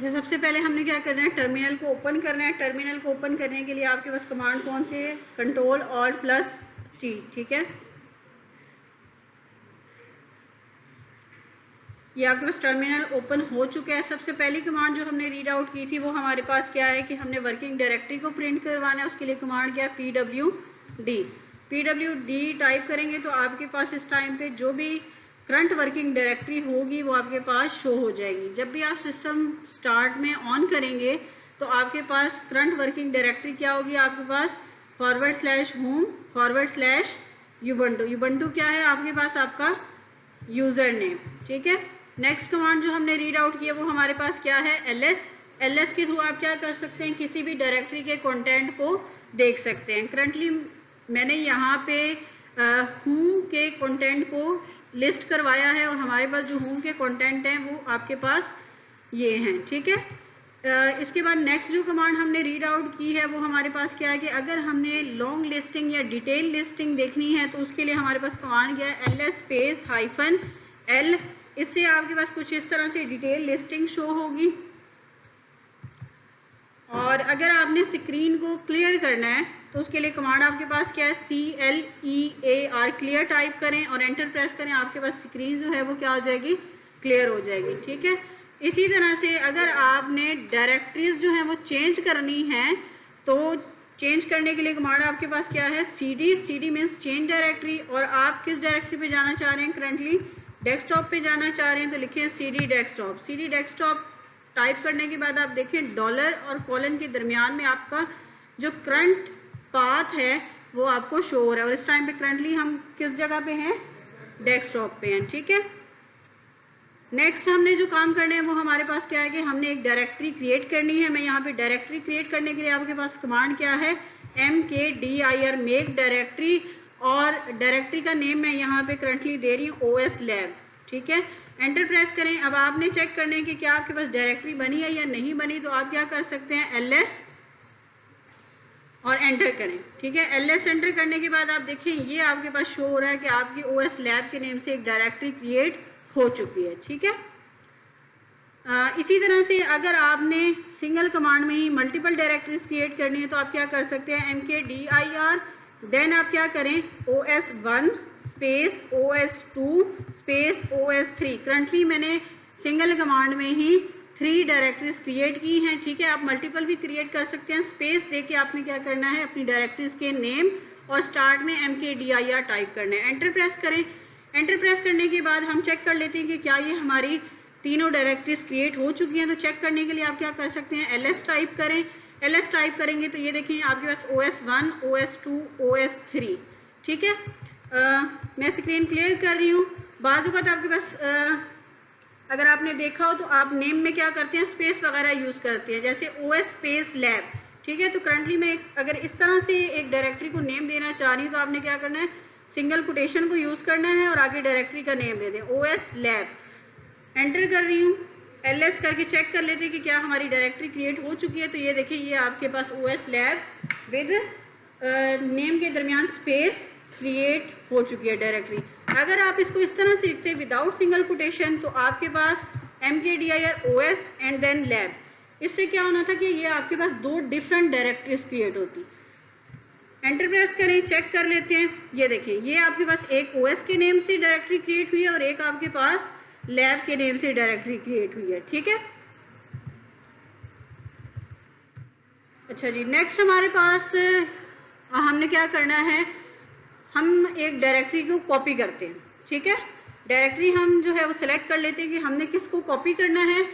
अच्छा, सबसे पहले हमने क्या करना है, टर्मिनल को ओपन करना है। टर्मिनल को ओपन करने के लिए आपके पास कमांड कौन सी है, Ctrl+Alt+T, ठीक है। ये आपके पास टर्मिनल ओपन हो चुका है। सबसे पहली कमांड जो हमने रीड आउट की थी वो हमारे पास क्या है कि हमने वर्किंग डायरेक्टरी को प्रिंट करवाना है। उसके लिए कमांड क्या है, pwd टाइप करेंगे तो आपके पास इस टाइम पे जो भी करंट वर्किंग डायरेक्टरी होगी वो आपके पास शो हो जाएगी। जब भी आप सिस्टम स्टार्ट में ऑन करेंगे तो आपके पास करंट वर्किंग डायरेक्टरी क्या होगी, आपके पास /home/ubuntu। ubuntu क्या है आपके पास, आपका यूज़र नेम, ठीक है। नेक्स्ट कमांड जो हमने रीड आउट किया वो हमारे पास क्या है, ls के थ्रू आप क्या कर सकते हैं, किसी भी डायरेक्टरी के कंटेंट को देख सकते हैं। करंटली मैंने यहाँ पे होम के कंटेंट को लिस्ट करवाया है और हमारे पास जो होम के कंटेंट हैं वो आपके पास ये हैं, ठीक है। इसके बाद नेक्स्ट जो कमांड हमने रीड आउट की है वो हमारे पास क्या है कि अगर हमने लॉन्ग लिस्टिंग या डिटेल लिस्टिंग देखनी है तो उसके लिए हमारे पास कमांड क्या है, ls-l। इससे आपके पास कुछ इस तरह से डिटेल लिस्टिंग शो होगी। और अगर आपने स्क्रीन को क्लियर करना है तो उसके लिए कमांड आपके पास क्या है, CLEAR, क्लियर टाइप करें और एंटर प्रेस करें। आपके पास स्क्रीन जो है वो क्या हो जाएगी, क्लियर हो जाएगी, ठीक है। इसी तरह से अगर आपने डायरेक्टरीज जो हैं वो चेंज करनी है तो चेंज करने के लिए कमांड आपके पास क्या है, CD मीन्स चेंज डायरेक्टरी। और आप किस डायरेक्टरी पे जाना चाह रहे हैं, करंटली डेस्कटॉप पे जाना चाह रहे हैं तो लिखिए CD डेस्कटॉप। टाइप करने के बाद आप देखें डॉलर और कॉलन के दरमियान में आपका जो करंट पाथ है वो आपको शो हो रहा है। और इस टाइम पे करंटली हम किस जगह पे हैं, डेस्कटॉप पे हैं, ठीक है। नेक्स्ट हमने जो काम करने हैं वो हमारे पास क्या है कि हमने एक डायरेक्टरी क्रिएट करनी है। मैं यहाँ पे डायरेक्टरी क्रिएट करने के लिए आपके पास कमांड क्या है, mkdir मेक डायरेक्टरी। और डायरेक्टरी का नेम मैं यहाँ पे करंटली दे रही हूँ OS Lab, ठीक है। एंटर प्रेस करें। अब आपने चेक करना है कि क्या आपके पास डायरेक्टरी बनी है या नहीं बनी, तो आप क्या कर सकते हैं, ls और एंटर करें, ठीक है। ls एंटर करने के बाद आप देखें ये आपके पास शो हो रहा है कि आपकी OS Lab के नेम से एक डायरेक्टरी क्रिएट हो चुकी है, ठीक है। इसी तरह से अगर आपने सिंगल कमांड में ही मल्टीपल डायरेक्टरीज क्रिएट करनी है तो आप क्या कर सकते हैं, mkdir, देन आप क्या करें, OS1 space OS2 space OS3। Currently मैंने सिंगल कमांड में ही 3 डायरेक्टरीज क्रिएट की हैं, ठीक है। आप मल्टीपल भी क्रिएट कर सकते हैं। स्पेस देके आपने क्या करना है, अपनी डायरेक्टरीज के नेम और स्टार्ट में mkdir टाइप करना है। एंटर प्रेस करें। एंटर प्रेस करने के बाद हम चेक कर लेते हैं कि क्या ये हमारी तीनों डायरेक्टरीज क्रिएट हो चुकी हैं। तो चेक करने के लिए आप क्या कर सकते हैं, ls टाइप करें। ls टाइप करेंगे तो ये देखिए आपके पास OS1 OS2 OS3, ठीक है। मैं स्क्रीन क्लियर कर रही हूँ। बाजू का आपके पास अगर आपने देखा हो तो आप नेम में क्या करते हैं, स्पेस वगैरह यूज़ करते हैं, जैसे OS स्पेस लैब, ठीक है। तो करंटली मैं अगर इस तरह से एक डायरेक्टरी को नेम देना चाह रही हूँ तो आपने क्या करना है, सिंगल कोटेशन को यूज़ करना है और आगे डायरेक्टरी का नेम दे दें OS लैब। एंटर कर रही हूँ। ls करके चेक कर लेते हैं कि क्या हमारी डायरेक्टरी क्रिएट हो चुकी है। तो ये देखिए ये आपके पास OS लैब विद नेम के दरमियान स्पेस क्रिएट हो चुकी है डायरेक्टरी। अगर आप इसको इस तरह से लिखते हैं विदाउट सिंगल कोटेशन तो आपके पास mkdir OS and then lab, इससे क्या होना था कि ये आपके पास 2 डिफरेंट डायरेक्टरीज क्रिएट होती। एंटर प्रेस करें, चेक कर लेते हैं। ये देखिए ये आपके पास एक OS के नेम से डायरेक्टरी क्रिएट हुई है और एक आपके पास लैब के नेम से डायरेक्टरी क्रिएट हुई है, ठीक है। अच्छा जी, नेक्स्ट हमारे पास हमने क्या करना है, हम एक डायरेक्टरी को कॉपी करते हैं, ठीक है। डायरेक्टरी हम जो है वो सिलेक्ट कर लेते हैं कि हमने किसको कॉपी करना है।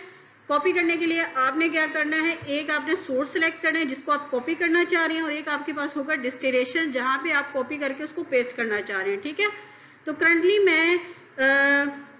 कॉपी करने के लिए आपने क्या करना है, एक आपने सोर्स सेलेक्ट करना है जिसको आप कॉपी करना चाह रहे हैं और एक आपके पास होगा डेस्टिनेशन जहाँ पे आप कॉपी करके उसको पेस्ट करना चाह रहे हैं, ठीक है। तो करंटली मैं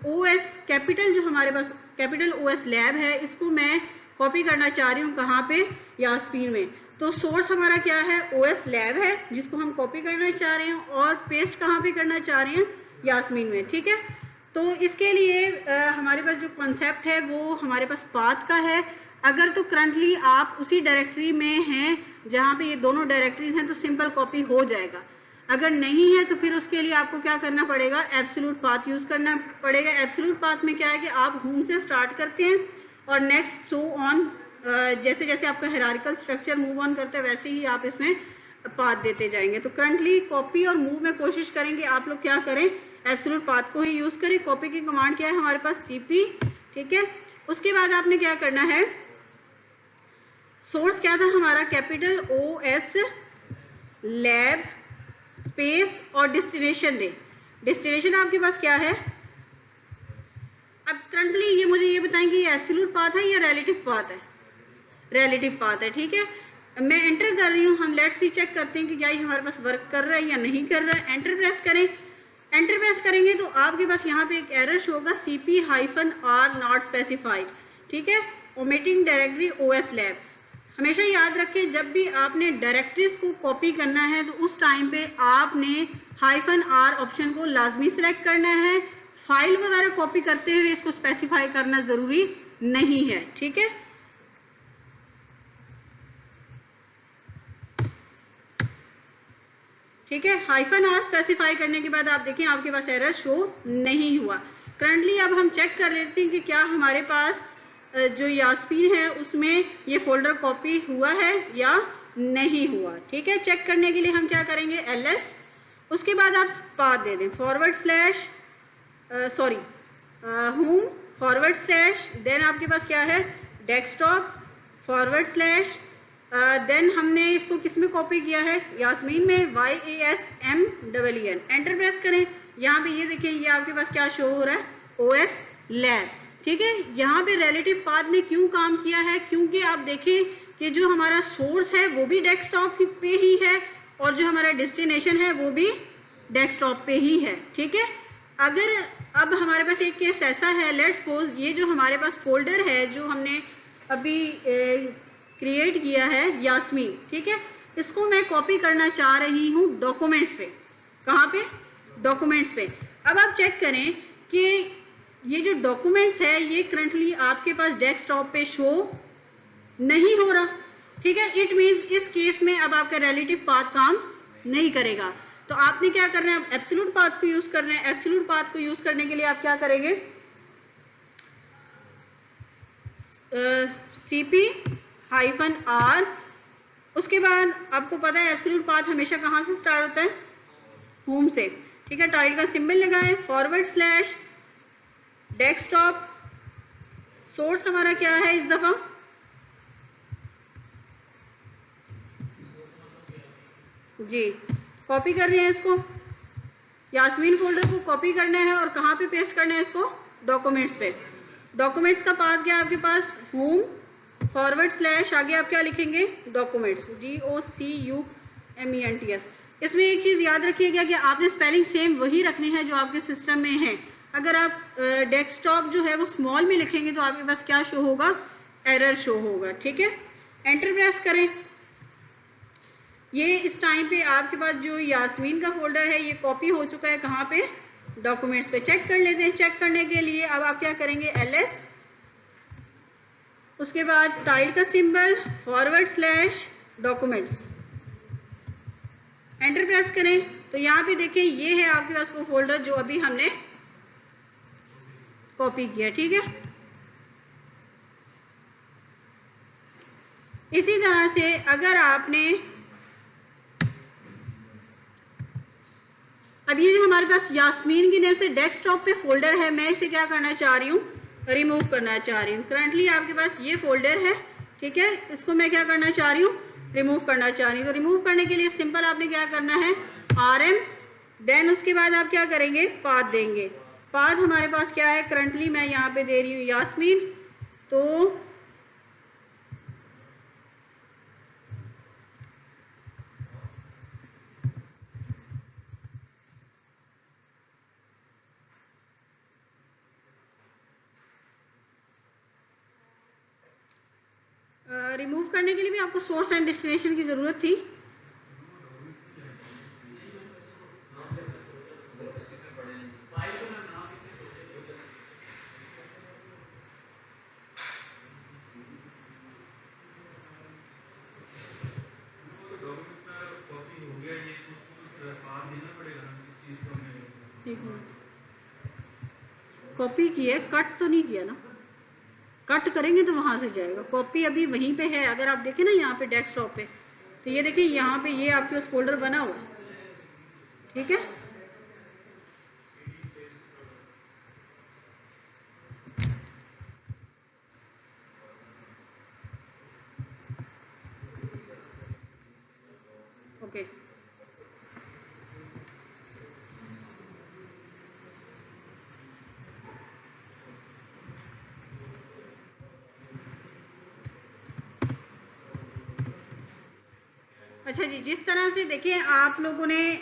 OS कैपिटल जो हमारे पास कैपिटल OS लैब है इसको मैं कॉपी करना चाह रही हूँ, कहाँ पे, यास्मीन में। तो सोर्स हमारा क्या है, OS लैब है जिसको हम कॉपी करना चाह रहे हैं और पेस्ट कहाँ पे करना चाह रहे हैं, यास्मीन में, ठीक है। तो इसके लिए हमारे पास जो कॉन्सेप्ट है वो हमारे पास पाथ का है। अगर तो करंटली आप उसी डायरेक्टरी में हैं जहाँ पे ये दोनों डायरेक्टरीज हैं तो सिंपल कॉपी हो जाएगा। अगर नहीं है तो फिर उसके लिए आपको क्या करना पड़ेगा, एब्सोल्यूट पाथ यूज़ करना पड़ेगा। एब्सोल्यूट पाथ में क्या है कि आप होम से स्टार्ट करते हैं, और नेक्स्ट सो ऑन, जैसे जैसे आपका हायरार्किकल स्ट्रक्चर मूव ऑन करता है वैसे ही आप इसमें पाथ देते जाएंगे। तो करंटली कॉपी और मूव में कोशिश करेंगे आप लोग क्या करें, एब्सोल्यूट पाथ को ही यूज़ करें। कॉपी की कमांड क्या है हमारे पास, CP, ठीक है। उसके बाद आपने क्या करना है, सोर्स क्या था हमारा, कैपिटल OS लैब स्पेस और डेस्टिनेशन दे। डेस्टिनेशन आपके पास क्या है, अब करंटली ये मुझे ये बताएंगे ये एब्सोल्यूट पाथ है या रिलेटिव पाथ है, रिलेटिव पाथ है, ठीक है। मैं एंटर कर रही हूँ, हम लेट्स सी चेक करते हैं कि क्या ये हमारे पास वर्क कर रहा है या नहीं कर रहा है। एंटर प्रेस करें, एंटर प्रेस करेंगे तो आपके पास यहाँ पे एक एरर शो होगा, CP-R नॉट स्पेसिफाइड, ठीक है, ओमिटिंग डायरेक्टरी OS लैब। हमेशा याद रखें जब भी आपने डायरेक्टरीज को कॉपी करना है तो उस टाइम पे आपने -R ऑप्शन को लाजमी सेलेक्ट करना है। फाइल वगैरह कॉपी करते हुए इसको स्पेसिफाई करना ज़रूरी नहीं है, ठीक है। ठीक है, -R स्पेसिफाई करने के बाद आप देखें आपके पास एरर शो नहीं हुआ। करंटली अब हम चेक कर लेते हैं कि क्या हमारे पास जो यास्मीन है उसमें ये फोल्डर कॉपी हुआ है या नहीं हुआ, ठीक है। चेक करने के लिए हम क्या करेंगे, LS, उसके बाद आप पाथ दे दें होम / देन आपके पास क्या है, डेस्कटॉप / देन हमने इसको किस में कॉपी किया है, यास्मीन में, YASMEN। एंटर प्रेस करें, यहाँ पे ये देखिए ये आपके पास क्या शो हो रहा है, OS लैब, ठीक है। यहाँ पे रिलेटिव पाथ ने क्यों काम किया है, क्योंकि आप देखें कि जो हमारा सोर्स है वो भी डेस्कटॉप पे ही है और जो हमारा डेस्टिनेशन है वो भी डेस्कटॉप पे ही है, ठीक है। अगर अब हमारे पास एक केस ऐसा है, लेट्स सपोज ये जो हमारे पास फोल्डर है जो हमने अभी क्रिएट किया है यास्मीन, ठीक है, इसको मैं कॉपी करना चाह रही हूँ डॉक्यूमेंट्स पे। कहाँ पे, डॉक्यूमेंट्स पे। अब आप चेक करें कि ये जो डॉक्यूमेंट्स है ये करंटली आपके पास डेस्कटॉप पे शो नहीं हो रहा, ठीक है। इट मीन्स इस केस में अब आपका रिलेटिव पाथ काम नहीं करेगा। तो आपने क्या करना है, एब्सोल्यूट पाथ को यूज करना है। एब्सोल्यूट पाथ को यूज करने के लिए आप क्या करेंगे, CP-R, उसके बाद आपको पता है एब्सोल्यूट पाथ हमेशा कहाँ से स्टार्ट होता है, होम से, ठीक है। टाइटल का सिंबल लगाएं, / डेस्कटॉप, सोर्स हमारा क्या है इस दफा, जी कॉपी कर रहे हैं इसको, यास्मीन फोल्डर को कॉपी करना है और कहाँ पे पेस्ट करना है इसको, डॉक्यूमेंट्स पे। डॉक्यूमेंट्स का पाथ क्या है आपके पास, होम / आगे आप क्या लिखेंगे, डॉक्यूमेंट्स, DOCUMENTS। इसमें एक चीज़ याद रखिएगा कि आपने स्पेलिंग सेम वही रखनी है जो आपके सिस्टम में है। अगर आप डेस्कटॉप जो है वो स्मॉल में लिखेंगे तो आपके पास क्या शो होगा, एरर शो होगा, ठीक है। एंटर प्रेस करें, ये इस टाइम पे आपके पास जो यास्मीन का फोल्डर है ये कॉपी हो चुका है, कहाँ पे, डॉक्यूमेंट्स पे। चेक कर लेते हैं। चेक करने के लिए अब आप क्या करेंगे, LS, उसके बाद टाइटल का सिंबल / डॉक्यूमेंट्स, एंटर प्रेस करें तो यहाँ पे देखें ये है आपके पास वो फोल्डर जो अभी हमने कॉपी किया, ठीक है। इसी तरह से अगर आपने अब ये जो हमारे पास यास्मीन की नेम से डेस्कटॉप पे फोल्डर है, मैं इसे क्या करना चाह रही हूँ, रिमूव करना चाह रही हूँ। करंटली आपके पास ये फोल्डर है, ठीक है, इसको मैं क्या करना चाह रही हूँ, रिमूव करना चाह रही हूँ। तो रिमूव करने के लिए सिंपल आपने क्या करना है, RM, देन उसके बाद आप क्या करेंगे, पाथ देंगे। पाथ हमारे पास क्या है, करंटली मैं यहाँ पे दे रही हूँ यास्मीन, तो रिमूव करने के लिए भी आपको सोर्स एंड डेस्टिनेशन की ज़रूरत थी। कॉपी की है, कट तो नहीं किया ना। कट करेंगे तो वहाँ से जाएगा। कॉपी अभी वहीं पे है, अगर आप देखें ना यहाँ पे डेस्कटॉप पे, तो ये देखिए यहाँ पे ये आपके पास फोल्डर बना हुआ है, ठीक है। ओके, अच्छा जी, जिस तरह से देखिए आप लोगों ने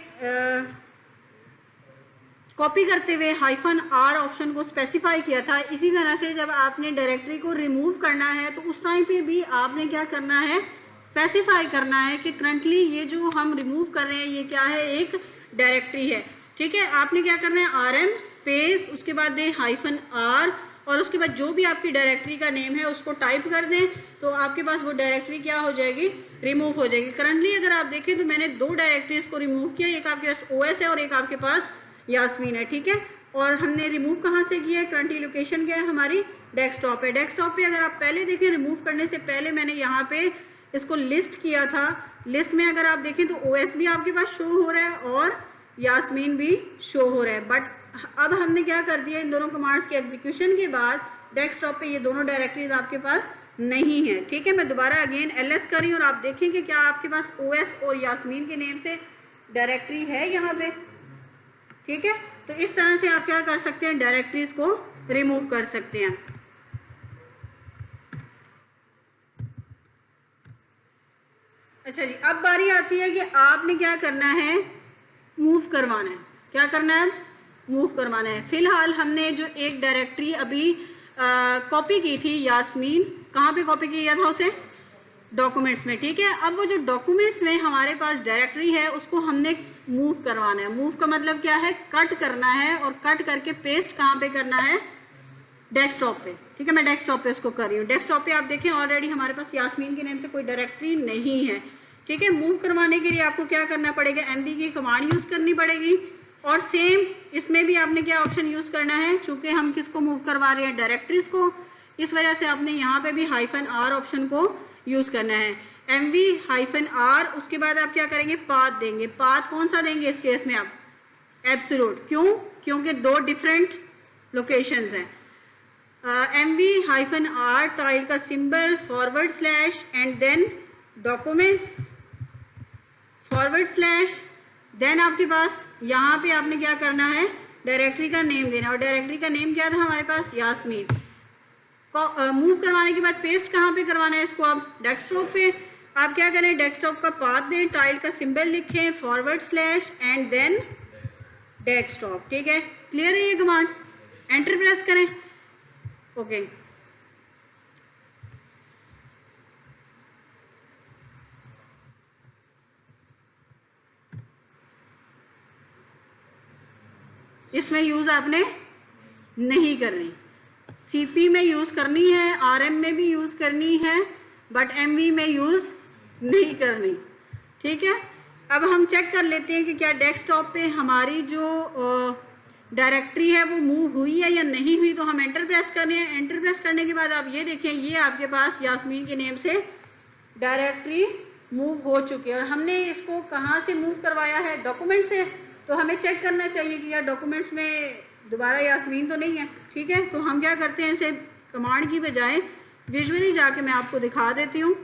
कॉपी करते हुए -r ऑप्शन को स्पेसिफाई किया था, इसी तरह से जब आपने डायरेक्टरी को रिमूव करना है तो उस टाइम पे भी आपने क्या करना है, स्पेसिफाई करना है कि करंटली ये जो हम रिमूव कर रहे हैं ये क्या है, एक डायरेक्टरी है, ठीक है। आपने क्या करना है, rm स्पेस उसके बाद दें -r और उसके बाद जो भी आपकी डायरेक्टरी का नेम है उसको टाइप कर दें, तो आपके पास वो डायरेक्टरी क्या हो जाएगी, रिमूव हो जाएगी। करंटली अगर आप देखें तो मैंने 2 डायरेक्टरीज को रिमूव किया, एक आपके पास OS है और एक आपके पास यास्मीन है, ठीक है। और हमने रिमूव कहाँ से किया है, करंटली लोकेशन क्या है हमारी, डेस्कटॉप है। डेस्कटॉप पे अगर आप पहले देखें रिमूव करने से पहले मैंने यहाँ पे इसको लिस्ट किया था, लिस्ट में अगर आप देखें तो OS भी आपके पास शो हो रहा है और यास्मीन भी शो हो रहा है। बट अब हमने क्या कर दिया, इन दोनों कमांड्स के एग्जीक्यूशन के बाद डेस्कटॉप पे ये दोनों डायरेक्टरीज आपके पास नहीं है, ठीक है। मैं दोबारा अगेन ls करी और आप देखेंगे क्या आपके पास OS और यास्मीन के नेम से डायरेक्टरी है यहाँ पे, ठीक है। तो इस तरह से आप क्या कर सकते हैं, डायरेक्टरीज को रिमूव कर सकते हैं। अच्छा जी, अब बारी आती है कि आपने क्या करना है, मूव करवाना है। क्या करना है, मूव करवाना है। फिलहाल हमने जो एक डायरेक्टरी अभी कॉपी की थी यास्मीन, कहाँ पे कॉपी किया था उसे, डॉक्यूमेंट्स में, ठीक है। अब वो जो डॉक्यूमेंट्स में हमारे पास डायरेक्टरी है उसको हमने मूव करवाना है। मूव का मतलब क्या है, कट करना है और कट करके पेस्ट कहाँ पे करना है, डेस्कटॉप पे, ठीक है। मैं डेस्कटॉप पे उसको कर रही हूँ। डेस्कटॉप पे आप देखें ऑलरेडी हमारे पास यास्मीन के नेम से कोई डायरेक्टरी नहीं है, ठीक है। मूव करवाने के लिए आपको क्या करना पड़ेगा, MV की कमांड यूज़ करनी पड़ेगी और सेम इसमें भी आपने क्या ऑप्शन यूज़ करना है, चूँकि हम किसको मूव करवा रहे हैं, डायरेक्टरीज को, इस वजह से आपने यहाँ पे भी -r ऑप्शन को यूज़ करना है। MV-r उसके बाद आप क्या करेंगे, पाथ देंगे। पाथ कौन सा देंगे इस केस में आप, एब्सोल्यूट, क्यों, क्योंकि 2 डिफरेंट लोकेशंस हैं। MV-r टाइल का symbol / and then documents / then आपके पास यहाँ पे आपने क्या करना है, डायरेक्टरी का नेम देना, और डायरेक्टरी का नेम क्या था हमारे पास, यास्मीन। मूव करवाने के बाद पेस्ट कहाँ पे करवाना है इसको, आप डेस्कटॉप पे। आप क्या करें, डेस्कटॉप का पाथ दें, टाइल का सिंबल लिखें / एंड देन डेस्कटॉप, ठीक है। क्लियर है ये कमांड, एंटर प्रेस करें, ओके। इसमें यूज़ आपने नहीं करनी, CP में यूज़ करनी है, RM में भी यूज़ करनी है, बट MV में यूज़ नहीं करनी, ठीक है। अब हम चेक कर लेते हैं कि क्या डेस्कटॉप पे हमारी जो डायरेक्टरी है वो मूव हुई है या नहीं हुई। तो हम एंटर प्रेस कर रहे हैं। एंटर प्रेस करने के बाद आप ये देखें, ये आपके पास यास्मीन के नेम से डायरेक्टरी मूव हो चुकी है। और हमने इसको कहाँ से मूव करवाया है, डॉक्यूमेंट से। तो हमें चेक करना चाहिए कि यार डॉक्यूमेंट्स में दोबारा यास्मीन तो नहीं है, ठीक है। तो हम क्या करते हैं, इसे कमांड की बजाय विजुअली जाके मैं आपको दिखा देती हूँ।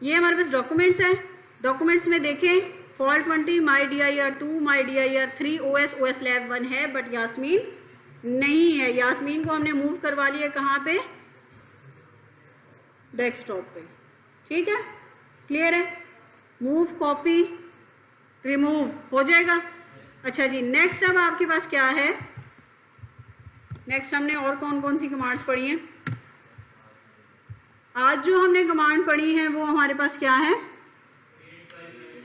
ये हमारे पास डॉक्यूमेंट्स है। डॉक्यूमेंट्स में देखें fault 20, MyDir2, MyDir3, OS Lab 1 है, बट यास्मीन नहीं है। यास्मीन को हमने मूव करवा लिया कहाँ पे, डेस्कटॉप पे, ठीक है। क्लियर है, मूव, कॉपी, रिमूव हो जाएगा। अच्छा जी, नेक्स्ट अब आपके पास क्या है, नेक्स्ट हमने और कौन कौन सी कमांड्स पढ़ी हैं। आज जो हमने कमांड पढ़ी है वो हमारे पास क्या है,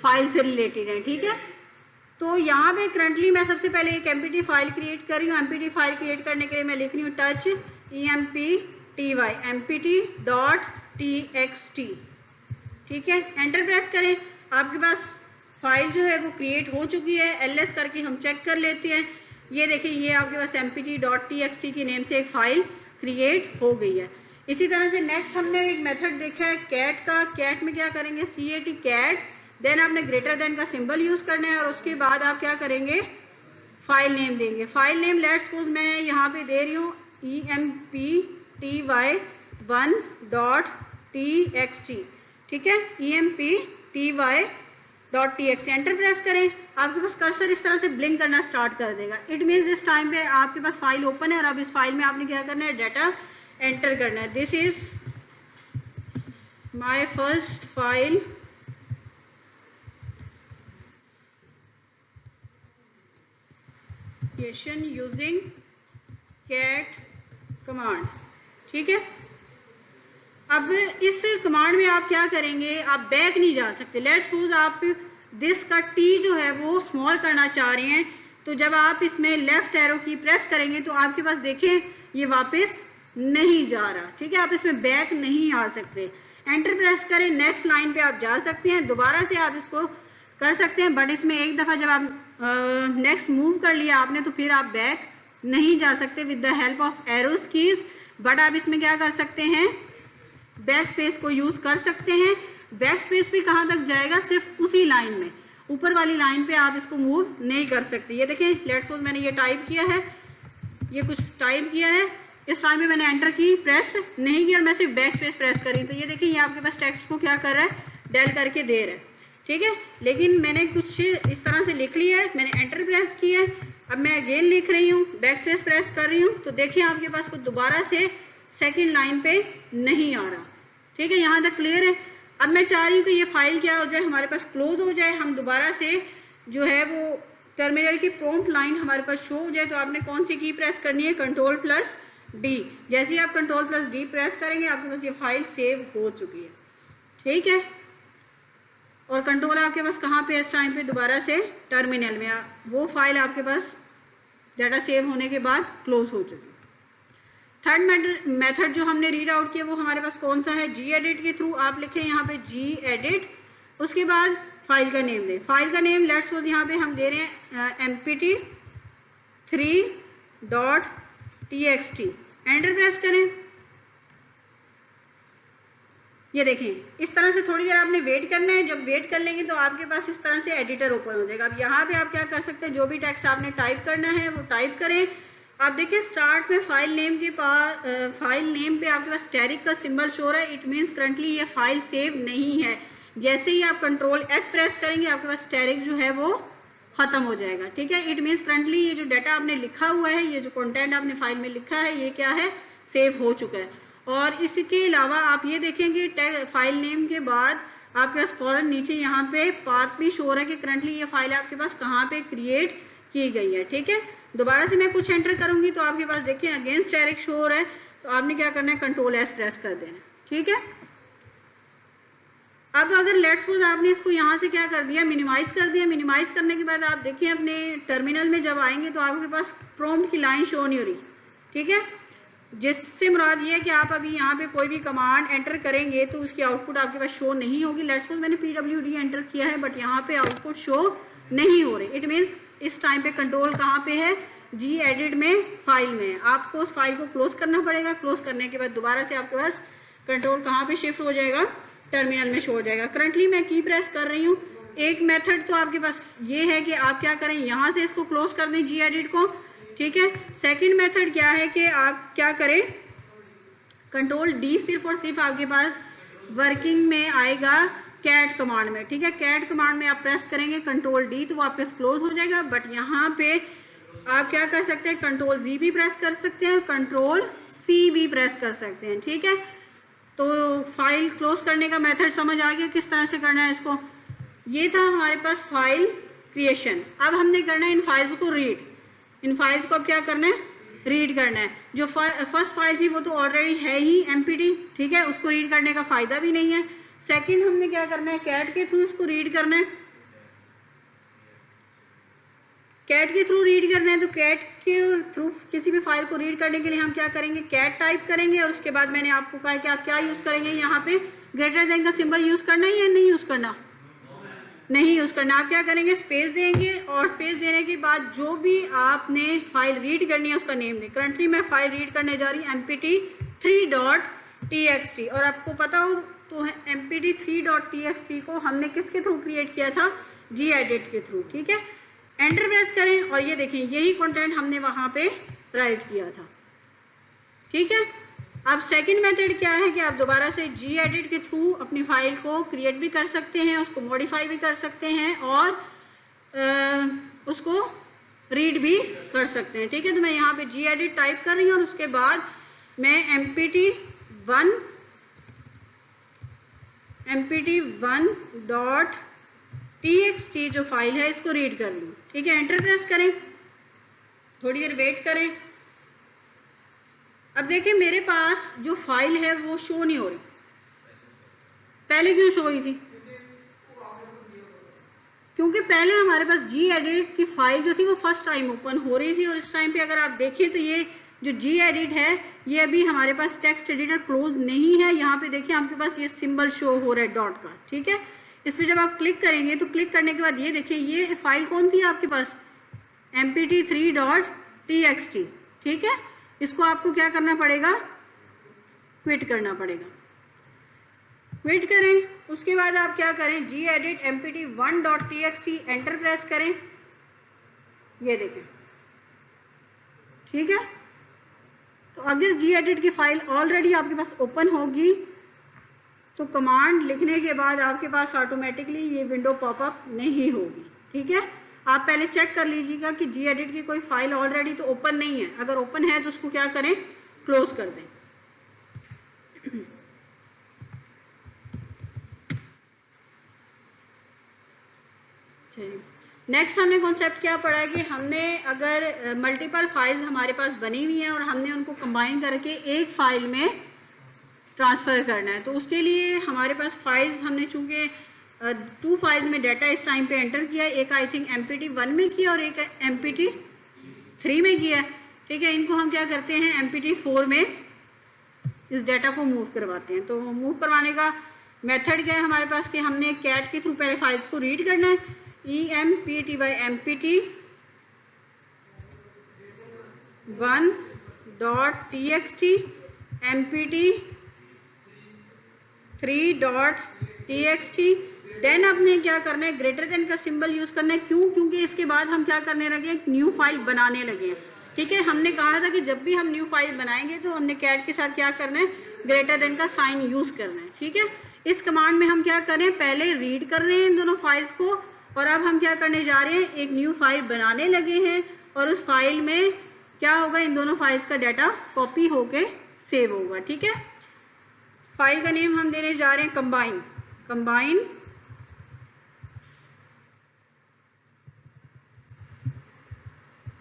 फाइल से रिलेटेड है, ठीक है। तो यहाँ पे करंटली मैं सबसे पहले एक एमपीटी फाइल क्रिएट कर रही हूँ। एमपीटी फाइल क्रिएट करने के लिए मैं लिख रही हूँ टच empty.txt, ठीक है। एंटर प्रेस करें। आपके पास फाइल जो है वो क्रिएट हो चुकी है। ls करके हम चेक कर लेते हैं। ये देखिए ये आपके पास mpt.txt की नेम से एक फ़ाइल क्रिएट हो गई है। इसी तरह से नेक्स्ट हमने एक मेथड देखा है कैट का। कैट में क्या करेंगे, CAT कैट, देन आपने ग्रेटर देन का सिंबल यूज़ करना है और उसके बाद आप क्या करेंगे, फाइल नेम देंगे। फाइल नेम लेट्स सपोज मैं यहाँ पे दे रही हूँ empty1.txt, ठीक है, empty.txt। एंटर प्रेस करें, आपके पास कर्सर इस तरह से ब्लिंक करना स्टार्ट कर देगा। इट मीन्स इस टाइम पे आपके पास फाइल ओपन है और अब इस फाइल में आपने क्या करना है, डाटा एंटर करना है। This is my first file using cat command, ठीक है। अब इस कमांड में आप क्या करेंगे, आप बैक नहीं जा सकते। लेट्स सपोज आप दिस का टी जो है वो स्मॉल करना चाह रहे हैं, तो जब आप इसमें लेफ्ट एरो की प्रेस करेंगे तो आपके पास देखें ये वापस नहीं जा रहा, ठीक है, आप इसमें बैक नहीं आ सकते। एंटर प्रेस करें, नेक्स्ट लाइन पे आप जा सकते हैं, दोबारा से आप इसको कर सकते हैं, बट इसमें एक दफ़ा जब आप नेक्स्ट मूव कर लिया आपने तो फिर आप बैक नहीं जा सकते with the help of arrows keys. But आप इसमें क्या कर सकते हैं, बैक स्पेस को यूज़ कर सकते हैं। बैक स्पेस भी कहाँ तक जाएगा, सिर्फ उसी लाइन में, ऊपर वाली लाइन पे आप इसको मूव नहीं कर सकते। ये देखें, लेट्स सपोज मैंने ये टाइप किया है, ये कुछ टाइप किया है, इस टाइम में मैंने एंटर की प्रेस नहीं किया और मैं सिर्फ बैक स्पेस प्रेस करी, तो ये देखिए ये आपके पास टेक्स्ट को क्या कर रहा है, डेल करके दे रहा है, ठीक है। लेकिन मैंने कुछ इस तरह से लिख लिया है, मैंने एंटर प्रेस किया है, अब मैं अगेन लिख रही हूँ, बैक स्पेस प्रेस कर रही हूँ, तो देखिए आपके पास कुछ दोबारा से सेकंड लाइन पे नहीं आ रहा, ठीक है। यहाँ तक क्लियर है। अब मैं चाह रही हूँ कि ये फाइल क्या हो जाए, हमारे पास क्लोज हो जाए, हम दोबारा से जो है वो टर्मिनल की प्रॉम्प्ट लाइन हमारे पास शो हो जाए। तो आपने कौन सी की प्रेस करनी है, Ctrl+D। जैसे ही आप Ctrl+D प्रेस करेंगे आपके पास ये फाइल सेव हो चुकी है, ठीक है। और कंट्रोल आपके पास कहाँ पे, इस टाइम पे दोबारा से टर्मिनल में, वो फाइल आपके पास डाटा सेव होने के बाद क्लोज हो चुकी है। थर्ड मेथड जो हमने रीड आउट किया वो हमारे पास कौन सा है, gedit के थ्रू आप लिखें यहाँ पे gedit, उसके बाद फाइल का नेम दें। फाइल का नेम लेट्स सपोज यहाँ पे हम दे रहे हैं mpt3.txt। एंटर प्रेस करें, ये देखें इस तरह से थोड़ी देर आपने वेट करना है। जब वेट कर लेंगे तो आपके पास इस तरह से एडिटर ओपन हो जाएगा। अब यहाँ पे आप क्या कर सकते हैं, जो भी टेक्स्ट आपने टाइप करना है वो टाइप करें। आप देखिए स्टार्ट में फाइल नेम के पास फाइल नेम पे आपके पास स्टेरिक का सिंबल शो रहा है, इट मीन्स करंटली ये फाइल सेव नहीं है। जैसे ही आप Ctrl+S प्रेस करेंगे आपके पास स्टेरिक जो है वो ख़त्म हो जाएगा, ठीक है। इट मीन्स करंटली ये जो डाटा आपने लिखा हुआ है, ये जो कंटेंट आपने फाइल में लिखा है, ये क्या है, सेव हो चुका है। और इसके अलावा आप ये देखेंगे फाइल नेम के बाद आपके पास फौरन नीचे यहाँ पे पाथ भी शो रहा है कि करंटली ये फाइल आपके पास कहाँ पे क्रिएट की गई है, ठीक है। दोबारा से मैं कुछ एंटर करूँगी तो आपके पास देखिए अगेंस्ट डायरेक्ट शो हो रहा है, तो आपने क्या करना है, Ctrl+S प्रेस कर देना, ठीक है। अब अगर लेट्स सपोज आपने इसको यहाँ से क्या कर दिया, मिनिमाइज़ कर दिया। मिनिमाइज़ करने के बाद आप देखिए अपने टर्मिनल में जब आएंगे तो आपके पास प्रॉम्प्ट की लाइन शो नहीं हो रही, ठीक है। जिससे मुराद ये है कि आप अभी यहाँ पे कोई भी कमांड एंटर करेंगे तो उसकी आउटपुट आपके पास शो नहीं होगी। लेट्स सपोज मैंने PWD एंटर किया है बट यहाँ पे आउटपुट शो नहीं हो रही। इट मीन्स इस टाइम पे कंट्रोल कहाँ पे है, gedit में फाइल में। आपको उस फाइल को क्लोज करना पड़ेगा। क्लोज करने के बाद दोबारा से आपके पास कंट्रोल कहाँ पे शिफ्ट हो जाएगा, टर्मिनल में शो हो जाएगा। करंटली मैं की प्रेस कर रही हूँ। एक मेथड तो आपके पास ये है कि आप क्या करें, यहाँ से इसको क्लोज कर दें gedit को, ठीक है। सेकंड मेथड क्या है कि आप क्या करें, Ctrl+D सिर्फ और सिर्फ आपके पास वर्किंग में आएगा कैट कमांड में, ठीक है। कैट कमांड में आप प्रेस करेंगे Ctrl+D तो वो आपके पास क्लोज हो जाएगा। बट यहाँ पे आप क्या कर सकते हैं, Ctrl+Z भी प्रेस कर सकते हैं और Ctrl+C भी प्रेस कर सकते हैं, ठीक है। तो फाइल क्लोज करने का मेथड समझ आ गया किस तरह से करना है इसको। ये था हमारे पास फाइल क्रिएशन। अब हमने करना है इन फाइल्स को रीड। इन फाइल्स को अब क्या करना है, रीड करना है। जो फर्स्ट फाइल थी वो तो ऑलरेडी है ही MPT, ठीक है, उसको रीड करने का फ़ायदा भी नहीं है। सेकंड हमने क्या करना है, कैट के थ्रू इसको रीड करना है। कैट के थ्रू रीड करना है तो कैट के थ्रू किसी भी फाइल को रीड करने के लिए हम क्या करेंगे, कैट टाइप करेंगे और उसके बाद मैंने आपको कहा कि आप क्या यूज़ करेंगे, यहाँ पे ग्रेटर देन का सिंबल यूज़ करना है या नहीं यूज़ करना, नहीं यूज़ करना। आप क्या करेंगे, स्पेस देंगे और स्पेस देने के बाद जो भी आपने फाइल रीड करनी है उसका नेम दें। करंटली मैं फाइल रीड करने जा रही हूँ mpt3.txt और आपको पता हो तो mpt3.txt को हमने किसके थ्रू क्रिएट किया था, gedit के थ्रू। ठीक है, एंटर प्रेस करें और ये देखें यही कंटेंट हमने वहाँ पे राइट किया था। ठीक है, अब सेकंड मेथड क्या है कि आप दोबारा से gedit के थ्रू अपनी फाइल को क्रिएट भी कर सकते हैं, उसको मॉडिफाई भी कर सकते हैं और उसको रीड भी कर सकते हैं। ठीक है, तो मैं यहाँ पे gedit टाइप कर रही हूँ और उसके बाद मैं mpt1.txt जो फाइल है इसको रीड कर लूँ। ठीक है, एंटर प्रेस करें, थोड़ी देर वेट करें। अब देखिए मेरे पास जो फाइल है वो शो नहीं हो रही, पहले क्यों शो हुई थी, क्योंकि पहले हमारे पास gedit की फाइल जो थी वो फर्स्ट टाइम ओपन हो रही थी और इस टाइम पे अगर आप देखें तो ये जो gedit है ये अभी हमारे पास टेक्स्ट एडिटर क्लोज नहीं है। यहाँ पे देखिए आपके पास ये सिंबल शो हो रहा है डॉट का। ठीक है, इस पर जब आप क्लिक करेंगे तो क्लिक करने के बाद ये देखिए ये फाइल कौन सी है आपके पास, mpt3.txt। ठीक है, इसको आपको क्या करना पड़ेगा, क्विट करना पड़ेगा। क्विट करें, उसके बाद आप क्या करें, gedit mpt1.txt एंटर प्रेस करें, ये देखें। ठीक है, तो अगर gedit की फाइल ऑलरेडी आपके पास ओपन होगी तो कमांड लिखने के बाद आपके पास ऑटोमेटिकली ये विंडो पॉपअप नहीं होगी। ठीक है, आप पहले चेक कर लीजिएगा कि gedit की कोई फाइल ऑलरेडी तो ओपन नहीं है, अगर ओपन है तो उसको क्या करें, क्लोज कर दें। नेक्स्ट हमने कॉन्सेप्ट क्या पढ़ा है कि हमने अगर मल्टीपल फाइल्स हमारे पास बनी हुई हैं और हमने उनको कंबाइन करके एक फाइल में ट्रांसफ़र करना है, तो उसके लिए हमारे पास फाइल्स हमने चूँकि 2 फाइल्स में डाटा इस टाइम पे एंटर किया है, एक आई थिंक mpt1 में किया और एक mpt3 में किया। ठीक है, इनको हम क्या करते हैं mpt4 में इस डाटा को मूव करवाते हैं। तो मूव करवाने का मेथड क्या है हमारे पास कि हमने कैट के थ्रू पहले फाइल्स को रीड करना है, empt1.txt mpt3.txt देन आपने क्या करना है, ग्रेटर देन का सिंबल यूज़ करना है। क्यों, क्योंकि इसके बाद हम क्या करने लगे, एक न्यू फाइल बनाने लगे हैं। ठीक है, हमने कहा था कि जब भी हम न्यू फाइल बनाएंगे तो हमने कैट के साथ क्या करना है, ग्रेटर देन का साइन यूज़ करना है। ठीक है, इस कमांड में हम क्या कर रहे हैं, पहले रीड कर रहे हैं इन दोनों फाइल्स को और अब हम क्या करने जा रहे हैं, एक न्यू फाइल बनाने लगे हैं और उस फाइल में क्या होगा, इन दोनों फाइल्स का डाटा कॉपी होके सेव होगा। ठीक है, फाइल का नेम हम देने जा रहे हैं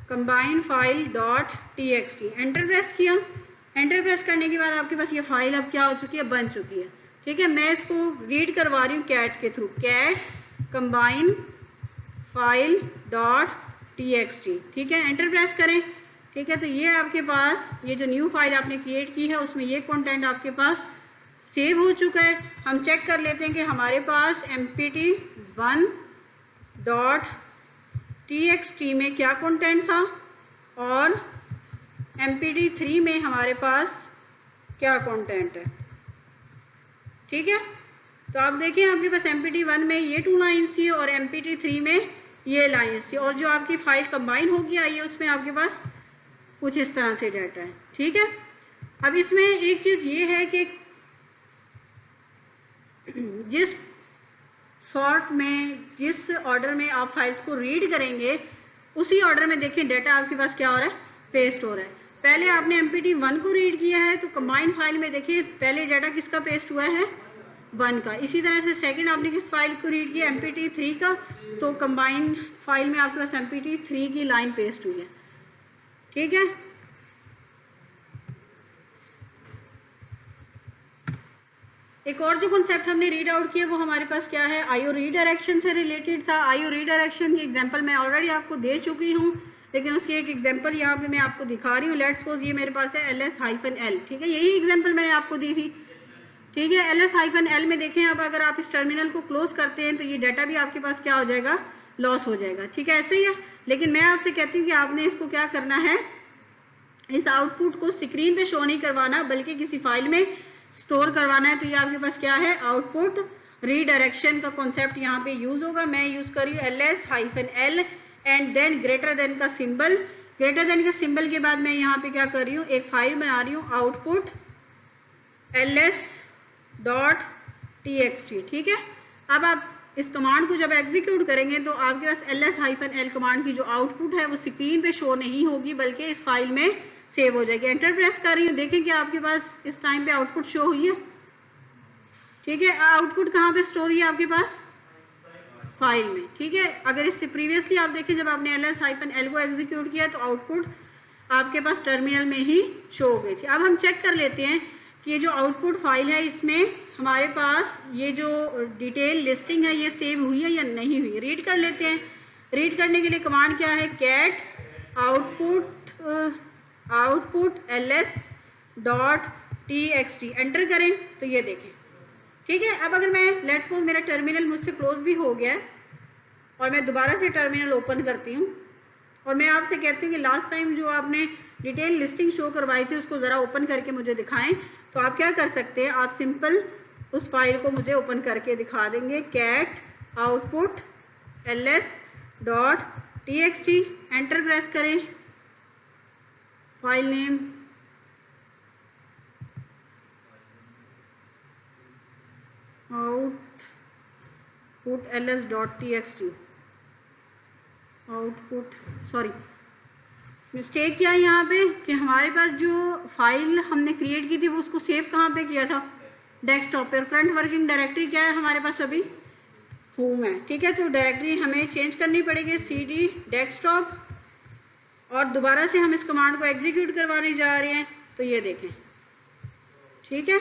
combine file dot txt। Enter press किया, एंटर प्रेस करने के बाद आपके पास ये फाइल अब क्या हो चुकी है, बन चुकी है। ठीक है, मैं इसको रीड करवा रही हूँ कैट के थ्रू, cat combine file dot txt। ठीक है, एंटर प्रेस करें। ठीक है, तो ये आपके पास ये जो न्यू फाइल आपने क्रिएट की है उसमें ये कंटेंट आपके पास सेव हो चुका है। हम चेक कर लेते हैं कि हमारे पास mpt1.txt में क्या कंटेंट था और mpt3 में हमारे पास क्या कंटेंट है। ठीक है, तो आप देखिए आपके पास mpt1 में ये 2 लाइन्स थी और mpt3 में ये लाइन्स थी और जो आपकी फाइल कंबाइन होगी आइए उसमें आपके पास कुछ इस तरह से डाटा है। ठीक है, अब इसमें एक चीज़ ये है कि जिस सॉर्ट में, जिस ऑर्डर में आप फाइल्स को रीड करेंगे उसी ऑर्डर में देखिए डाटा आपके पास क्या हो रहा है, पेस्ट हो रहा है। पहले आपने mpt1 को रीड किया है तो कंबाइन फाइल में देखिए पहले डाटा किसका पेस्ट हुआ है, 1 का। इसी तरह से सेकंड आपने किस फाइल को रीड किया, mpt3 का, तो कंबाइन फाइल में आपके पास mpt3 की लाइन पेस्ट हुई है। ठीक है, एक और जो कॉन्सेप्ट हमने रीड आउट किया वो हमारे पास क्या है, आईओ रीडायरेक्शन से रिलेटेड था। आईओ रीडायरेक्शन की एग्जांपल मैं ऑलरेडी आपको दे चुकी हूँ, लेकिन उसकी एक एग्जांपल यहाँ पे मैं आपको दिखा रही हूँ। लेट्स सपोज ये मेरे पास है ls-l। ठीक है, यही एग्जांपल मैंने आपको दी थी। ठीक है। ls-l में देखें, अब अगर आप इस टर्मिनल को क्लोज करते हैं तो ये डाटा भी आपके पास क्या हो जाएगा, लॉस हो जाएगा। ठीक है, ऐसे ही है। लेकिन मैं आपसे कहती हूँ कि आपने इसको क्या करना है, इस आउटपुट को स्क्रीन पे शो नहीं करवाना बल्कि किसी फाइल में स्टोर करवाना है। तो ये आपके पास क्या है, आउटपुट रीडायरेक्शन का कॉन्सेप्ट यहाँ पे यूज होगा। मैं यूज कर रही हूँ ls-l and then greater than का सिंबल। ग्रेटर देन के सिंबल के बाद मैं यहाँ पे क्या कर रही हूँ, एक फाइल बना रही हूँ आउटपुट ls.txt। ठीक है, अब आप इस कमांड को जब एग्जीक्यूट करेंगे तो आपके पास ls-l कमांड की जो आउटपुट है वो स्क्रीन पे शो नहीं होगी बल्कि इस फाइल में सेव हो जाएगी। एंटर प्रेस कर रही हूँ, देखें कि आपके पास इस टाइम पे आउटपुट शो हुई है। ठीक है, आउटपुट कहाँ पे स्टोर है आपके पास, फाइल में। ठीक है, अगर इससे प्रीवियसली आप देखें जब आपने ls-l को एग्जीक्यूट किया तो आउटपुट आपके पास टर्मिनल में ही शो हो गई थी। अब हम चेक कर लेते हैं कि ये जो आउटपुट फाइल है इसमें हमारे पास ये जो डिटेल लिस्टिंग है ये सेव हुई है या नहीं हुई। रीड कर लेते हैं। रीड करने के लिए कमांड क्या है, कैट आउटपुट ls.txt एंटर करें तो ये देखें। ठीक है, अब अगर मैं लेट्स सपोज मेरा टर्मिनल मुझसे क्लोज भी हो गया है और मैं दोबारा से टर्मिनल ओपन करती हूँ और मैं आपसे कहती हूँ कि लास्ट टाइम जो आपने डिटेल लिस्टिंग शो करवाई थी उसको ज़रा ओपन करके मुझे दिखाएं, तो आप क्या कर सकते हैं, आप सिंपल उस फाइल को मुझे ओपन करके दिखा देंगे। Cat output ls.txt enter press करें, file name output ls.txt, output sorry mistake किया यहाँ पे कि हमारे पास जो फाइल हमने क्रिएट की थी वो उसको सेव कहाँ पे किया था, डेस्कटॉप पे। करंट वर्किंग डायरेक्टरी क्या है हमारे पास अभी, होम है। ठीक है, तो डायरेक्टरी हमें चेंज करनी पड़ेगी, cd डेस्कटॉप, और दोबारा से हम इस कमांड को एग्जीक्यूट करवाने जा रहे हैं तो ये देखें। ठीक है,